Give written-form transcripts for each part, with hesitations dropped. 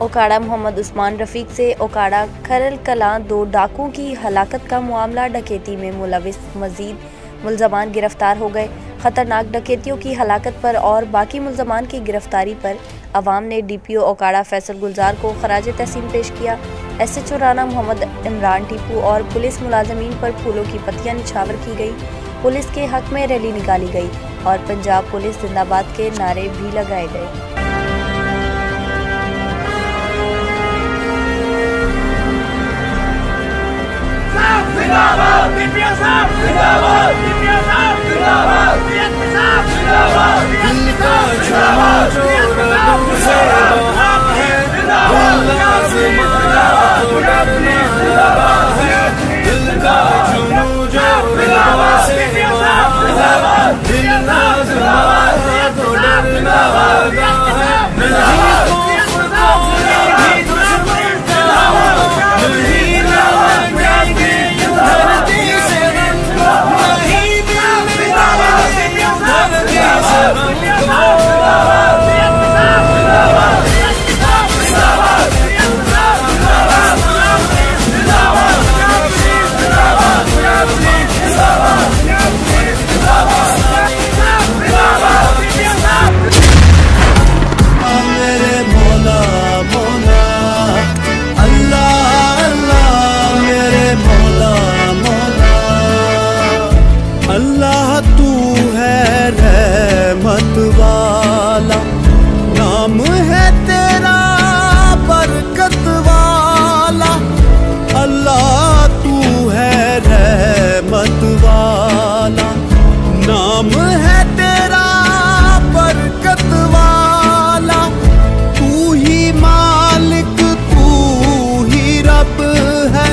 ओकाड़ा मोहम्मद उस्मान रफीक से ओकाड़ा खरल कलां 2 डाकुओं की हलाकत का मामला। डकैती में मुलविस मजीद मुल्ज़मान गिरफ्तार हो गए। खतरनाक डकैतियों की हलाकत पर और बाकी मुल्ज़मान की गिरफ्तारी पर अवाम ने DPO ओकाड़ा फैसल गुलजार को खराज तहसीन पेश किया। SHO राना मोहम्मद इमरान टीपू और पुलिस मुलाजमीन पर फूलों की पत्तियां निछावर की गई। पुलिस के हक में रैली निकाली गई और पंजाब पुलिस जिंदाबाद के नारे भी लगाए गए। अल्लाह तू है रहमत वाला, नाम है तेरा बरकत वाला। अल्लाह तू है रहमत वाला, नाम है तेरा बरकत वाला। तू ही मालिक तू ही रब है,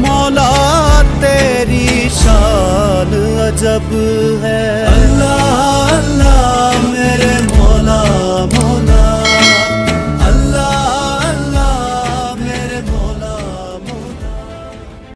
मौला तेरी शान अजब है।